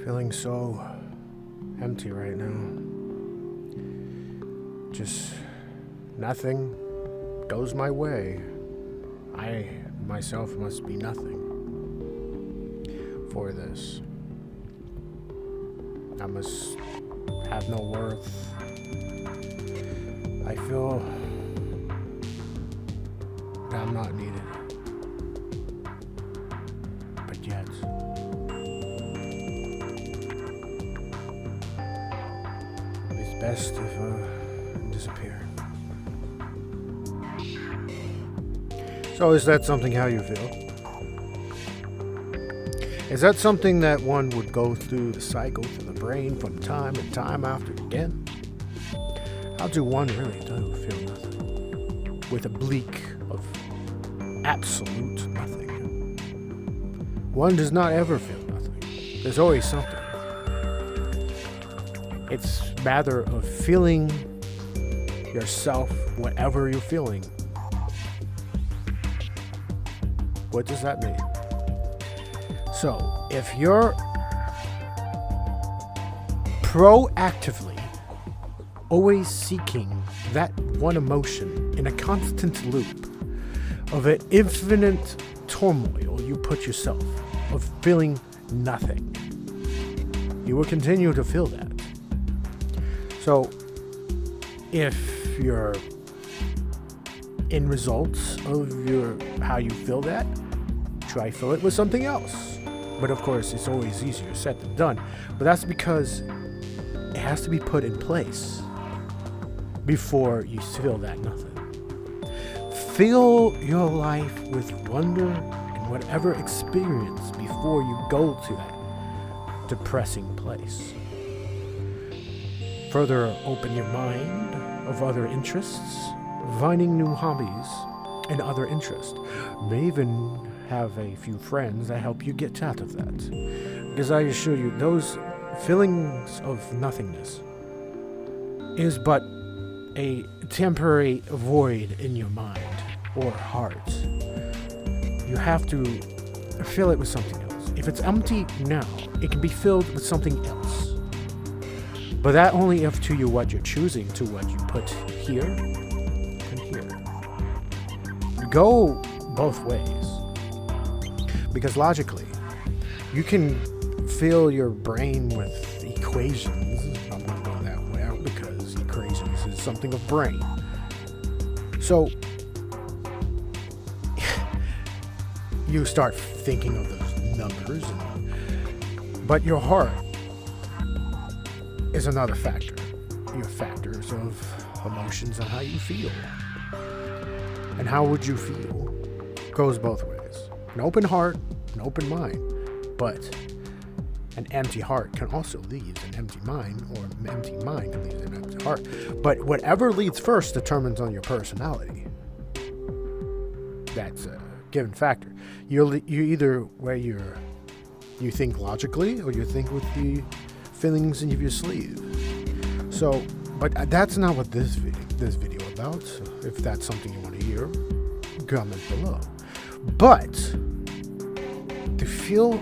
Feeling so empty right now. Just nothing goes my way. I myself must be nothing for this. I must have no worth. I feel that I'm not needed. But yet, it's best if I disappear. So is that something how you feel? Is that something that one would go through the cycle through the brain from time and time after again? How do one really do feel nothing? With a bleak of absolute nothing. One does not ever feel nothing. There's always something. It's a matter of feeling yourself, whatever you're feeling. What does that mean? So, if you're proactively always seeking that one emotion in a constant loop of an infinite turmoil you put yourself, of feeling nothing, you will continue to feel that. So, if you're in results of how you feel that, try fill it with something else. But of course, it's always easier said than done. But that's because it has to be put in place before you feel that nothing. Fill your life with wonder and whatever experience before you go to that depressing place. Further open your mind of other interests, finding new hobbies and other interests. May even have a few friends that help you get out of that. Because I assure you, those feelings of nothingness is but a temporary void in your mind or heart. You have to fill it with something else. If it's empty now, it can be filled with something else. But that only up to you what you're choosing to what you put here and here. Go both ways. Because logically, you can fill your brain with equations. I'm not going that way out because equations is something of brain. So, you start thinking of those numbers. But your heart is another factor. Your factors of emotions and how you feel. And how would you feel goes both ways. An open heart, an open mind, but an empty heart can also lead to an empty mind, or an empty mind can lead to an empty heart. But whatever leads first determines on your personality. That's a given factor. You either where you think logically, or you think with the feelings in your sleeve. So, but that's not what this video about. So if that's something you want to hear, comment below. But to feel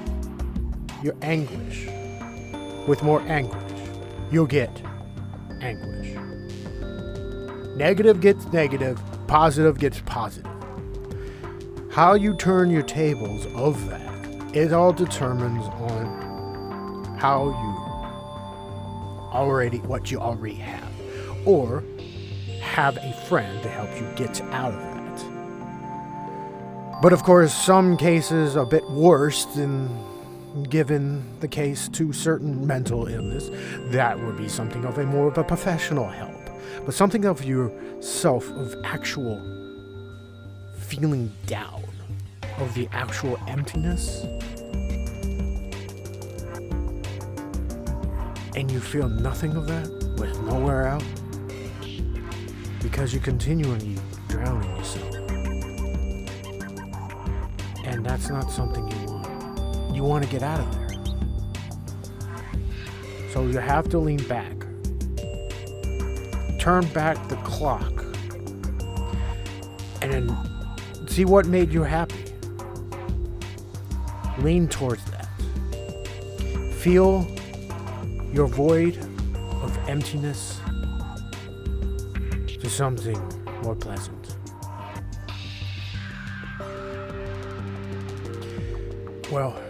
your anguish with more anguish, you'll get anguish. Negative gets negative, positive gets positive. How you turn your tables of that, it all determines on what you already have, or have a friend to help you get out of that. But of course, some cases are a bit worse than given the case to certain mental illness. That would be something of more of a professional help. But something of yourself, of actual feeling down, of the actual emptiness, and you feel nothing of that with nowhere out, because you continually drowning yourself. And that's not something you want. You want to get out of there. So you have to lean back. Turn back the clock. And then see what made you happy. Lean towards that. Feel your void of emptiness to something more pleasant. Well,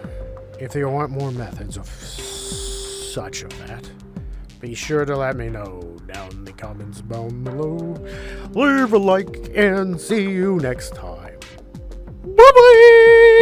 if you want more methods of such of that, be sure to let me know down in the comments down below. Leave a like and see you next time. Bye-bye!